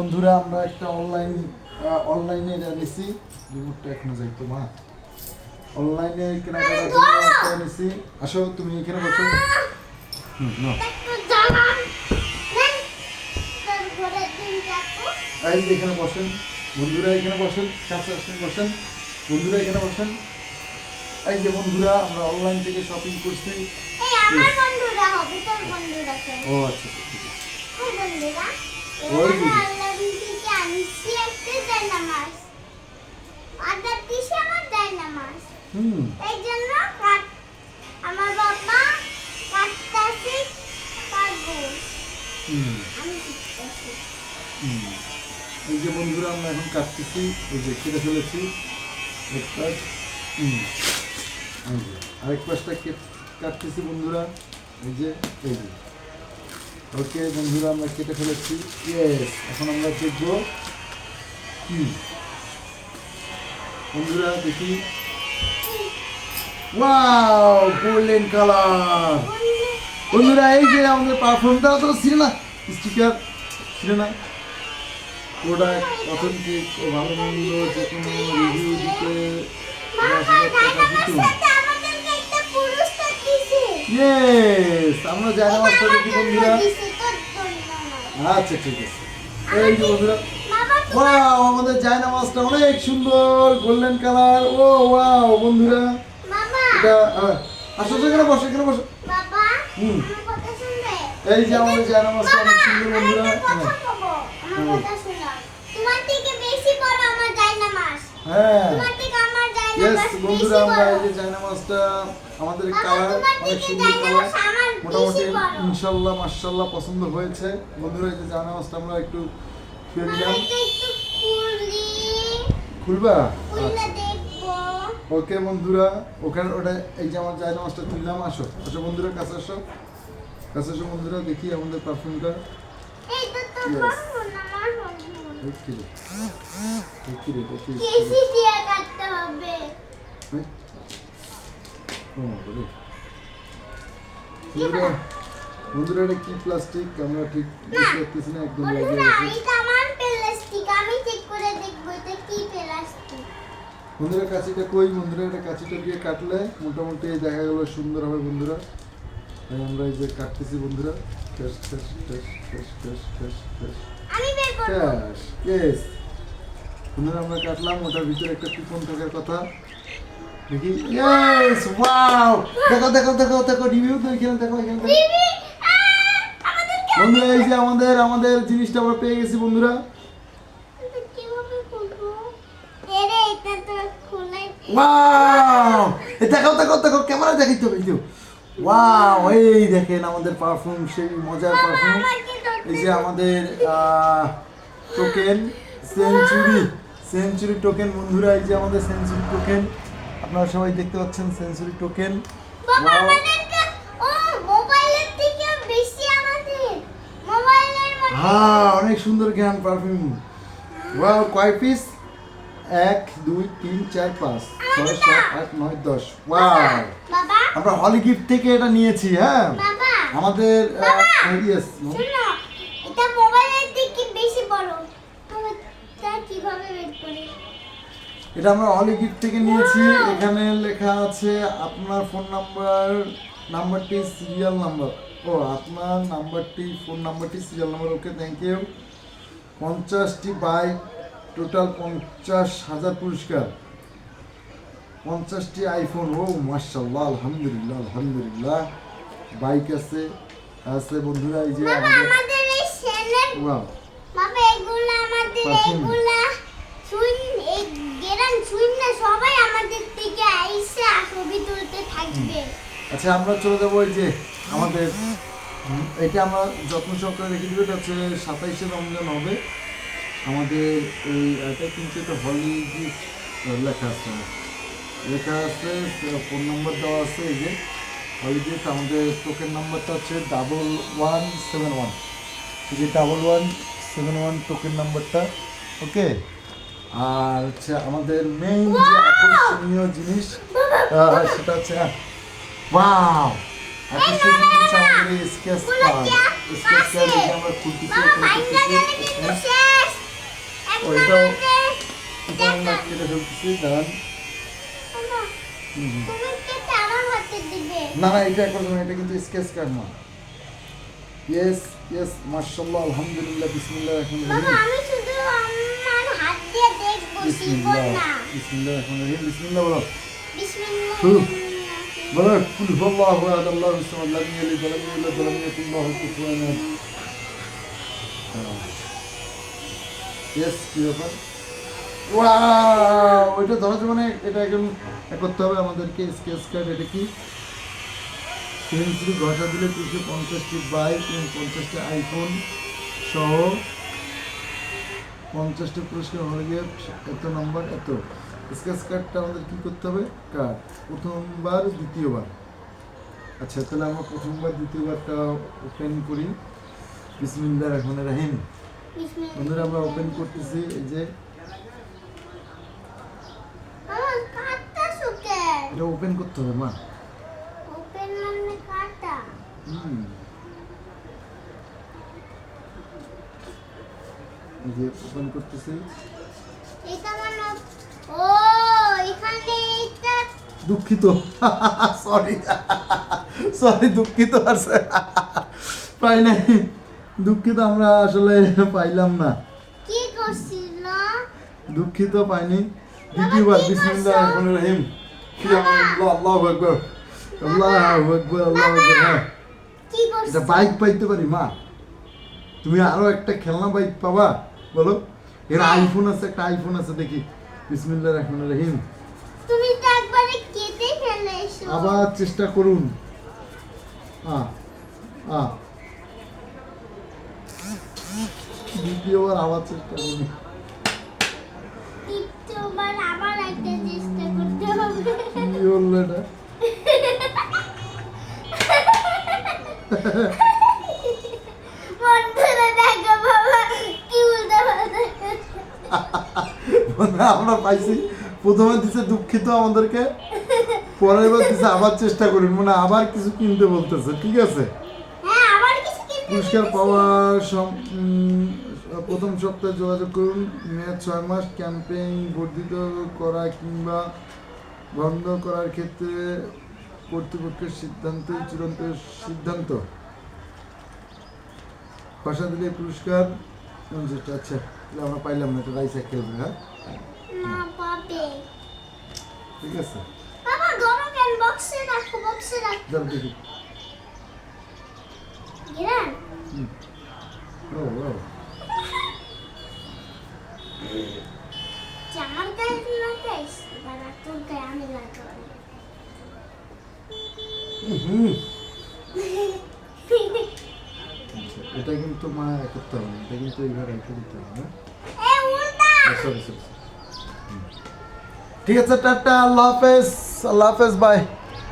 বন্ধুরা আমরা একটা অনলাইনে এনেছি রিমোটটা এখনো যাইতো মা অনলাইনে কেনাকাটার জন্য একটা এনেছি। আসো তুমি এখানে বসো। এই যে এখানে বসেন বন্ধুরা, এখানে বসেন, কাছে আসেন, বসেন বন্ধুরা, এখানে বসেন। এই যে বন্ধুরা আমরা অনলাইন থেকে শপিং করছি। ও আচ্ছা ঠিক আছে। ওই এই জন্য আমার বাবা কাটতাছে পারবো আমি শিখতেছি। এই যে বন্ধুরা আমরা এখন কাটতেছি, এই যে কেটে ফেলেছি একটা। আরেক পাশটা কাটতেছি বন্ধুরা, এই যে ওকে বন্ধুরা আমরা কেটে ফেলেছি। ইয়েস, এখন আমরা দেখবো কি বন্ধুরা, দেখি। ওয়াও, গোল্ডেন কালার বন্ধুরা। এই যে আমাদের পারফিউমটা তো ছিল না, স্টিকার ছিল না, প্রোডাক্ট অথেন্টিক ও ভালো মন্দ যে কোনো রিভিউ দিতে 10,000 টাকা দিতুন। ইয়েস, আমরা জানা মাছটা দেখি বন্ধুরা। আচ্ছা ঠিক আছে। এই যে বন্ধুরা, ওয়াও আমাদের জায়না মাছটা অনেক সুন্দর গোল্ডেন কালার। ও ওয়াও বন্ধুরা, এটা আসো এখানে বসো, এখানে বসো। এই যে আমাদের জায়না মাছটা অনেক সুন্দর বন্ধুরা। হ্যাঁ ইয়েস বন্ধুরা, আমরা এই যে জায়না মাছটা আমাদের কালার অনেক সুন্দর কালার, মোটামুটি ইনশাল্লাহ মাশাল্লাহ পছন্দ হয়েছে বন্ধুরা। এই যে জায়না মাছটা আমরা একটু ছুঁয়ে দিলাম। খুলবা? ওকে বন্ধুরা, ওখানে ওটা এই যে আমার জায়না মাছটা তুললাম। আসো আসো বন্ধুরা, কাছে আসো, কাছে আসো বন্ধুরা, দেখি আমাদের পারফিউমটা। বন্ধুরা এটা কি প্লাস্টিক আমরা ঠিক বুঝতে পারতেছি না, একদম লাগিয়ে বন্ধুরা। কাঁচিটা কই বন্ধুরা? এটা কাঁচিটা দিয়ে কাটলে মোটামুটি দেখা গেল সুন্দর হবে বন্ধুরা। আমরা এই যে কাটতেছি বন্ধুরা। বন্ধুরা আমরা কাটলাম, ওটার ভিতরে একটা কুপন থাকার কথা। দেখি, ইয়েস, ওয়াও, দেখো দেখো দেখো দেখো রিভিউ তো এখানে দেখো, এখানে দেখো বন্ধুরা। এই যে আমাদের জিনিসটা আমরা পেয়ে গেছি বন্ধুরা। ওয়াও, দেখো দেখো দেখো ক্যামেরা দেখাই তো ভিডিও। ওয়াও, এই দেখেন আমাদের পারফিউম, সেই মজার পারফিউম। এই যে আমাদের টোকেন সেঞ্চুরি টোকেন বন্ধুরা। এই যে আমাদের সেঞ্চুরি টোকেন, আপনারা সবাই দেখতে পাচ্ছেন সেঞ্চুরি টোকেন। হ্যাঁ অনেক সুন্দর জ্ঞান পারফিউম। ওয়াও, কয় পিস? 1 2 3 4 5 6 7 8 9 10। ওয়াও, আমরা হলি গিফট থেকে এটা নিয়েছি। হ্যাঁ আমাদের ইয়েস, এটা আমরা হলি গিফট থেকে নিয়েছি। এখানে লেখা আছে আপনার ফোন নাম্বারটি সিরিয়াল নাম্বার। ও আপনার ফোন নাম্বারটি serial number. Okay, thank you. 50টি বাইক, টোটাল 50,000 পুরস্কার, 50টি আইফোন। ও মাশাআল্লাহ, আলহামদুলিল্লাহ আলহামদুলিল্লাহ। বাইক আছে বন্ধুরা। এই যে আমাদের ওয়াও বাবা, এগুলা আমাদের এগুলা সবাই আমাদের থেকে আইসা ছবি তুলতে থাকবে। আচ্ছা আমরা চলে যাবো। এই যে আমাদের এটা আমরা যত্ন সহকারে রেখে দিব। এটা হচ্ছে 27শে রমজান হবে আমাদের এই। এটা কিন্তু এটা হলি গিফট লেখা আছে, ফোন নাম্বার দেওয়া আছে। এই যে হলি গিফট, আমাদের টোকেন নাম্বারটা হচ্ছে 1171। এই যে 1171 টোকেন নাম্বারটা। ওকে, আর হচ্ছে আমাদের মেইন যে আকর্ষণীয় জিনিস সেটা হচ্ছে ওয়াও, আকর্ষণীয় জিনিস আমাদের স্কেচ কার্ড। আমরা খুলতেছি। এটাও আপনাকে আমরা কেটে ফেলতেছি দাঁড়ান। বাবা, হুম। তুমি কেটে আমার হাতে দিবে। না না এটা করবেন না, এটা কিন্তু স্কেচ কার্ড না। ইয়েস ইয়েস মাশাআল্লাহ আলহামদুলিল্লাহ বিসমিল্লাহির রহমানির বাবা, রহিম। আমি শুধু আমার হাত দিয়ে দেখবো, শিখবো বিসমিল্লাহ না। বিসমিল্লাহির রহমানির রহিম। বিসমিল্লাহ বলো। বিসমিল্লাহ। শুরু। বলো কুল হুয়াল্লাহু আহাদ আল্লাহু সামাদ লাম ইয়ালিদ ওয়া লাম ইউলাদ ওয়া লাম ইয়াকুল লাহু কুফুয়ান আহাদ। ইয়েস কি ব্যাপার? ওয়াও এটা ধরো মানে এটা একদম করতে হবে আমাদেরকে স্কেচ কার্ড। এটা কি পেন্সিল ঘষা দিলে 350টি বাইক এবং 50টি আইফোন সহ 50টি পুরস্কার হয়ে গিয়ে এত নম্বর এত। স্কেচ কার্ডটা আমাদের কি করতে হবে? কার্ড প্রথমবার দ্বিতীয়বার। আচ্ছা তাহলে আমরা প্রথমবার দ্বিতীয়বারটা ওপেন করি। বিসমিল্লাহির রহমানির রহিম। বিসমিল্লাহ। বন্ধুরা আমরা ওপেন করতেছি। এই যে বাবা, কাটটা শুকে। এটা ওপেন করতে হবে মা। ওপেন মানে কাটা। হুম এই যে ওপেন করতেছি। এটা মানে ও এখানে এটা দুঃখিত সরি সরি দুঃখিত আছে পাই নাই। দুঃখিত আমরা আসলে পাইলাম না। কি করছিল? দুঃখিত পাইনি। দ্বিতীয়বার কি বিসমিল্লাহির করছো? রহমানির রহিম। ফি আমানিল্লাহ আল্লাহু আকবার আল্লাহু আকবার আল্লাহু আকবার। হ্যাঁ কি করছিল? এটা বাইক পাইতে পারি মা? তুমি আরো একটা খেলনা বাইক পাবা বলো? এর হ্যাঁ। আইফোন আছে, একটা আইফোন আছে দেখি। বিসমিল্লাহির রহমানির রহিম। তুমি তো একবারে কেটে ফেলেছো। আবার চেষ্টা করুন। দ্বিতীয়বার আবার চেষ্টা করুন। তৃতীয়বার আবার একটা চেষ্টা করতে হবে। কি বললো এটা? বন্ধুরা দেখো বাবা কি উল্টা পাল্টা বন্ধুরা, আমরা পাইছি। প্রথমে দিছে দুঃখিত আমাদেরকে, পরের বার দিছে আবার চেষ্টা করুন, মানে আবার কিছু কিনতে বলতেছে। ঠিক আছে। হ্যাঁ আবার কিছু কিনতে পুরস্কার বলতেছে। পাওয়ার প্রথম সপ্তাহে যোগাযোগ করুন। মেয়াদ 6 মাস। ক্যাম্পেইন বর্ধিত করা কিংবা বন্ধ করার ক্ষেত্রে কর্তৃপক্ষের সিদ্ধান্তই চূড়ান্ত সিদ্ধান্ত। ভাষা দিলে পুরস্কার 50টা। আচ্ছা তাহলে আমরা পাইলাম না, এটা রাইসা খেলবে। হ্যাঁ না পাবে। ঠিক আছে বাবা গরম কেন? বক্সে রাখো, বক্সে রাখো। যাও দেখি। গিরান ও ও চার গায়ে লাগাইস, বাবা তোর গায়ে আমি লাগাবো। হুম আচ্ছা, এটা কিন্তু মা করতে হবে না, এটা কিন্তু এইভাবে রেখে দিতে হবে না। এ উল্টা। সরি সরি ঠিক আছে টাটা আল্লাহ হাফেজ। আল্লাহ হাফেজ বাই।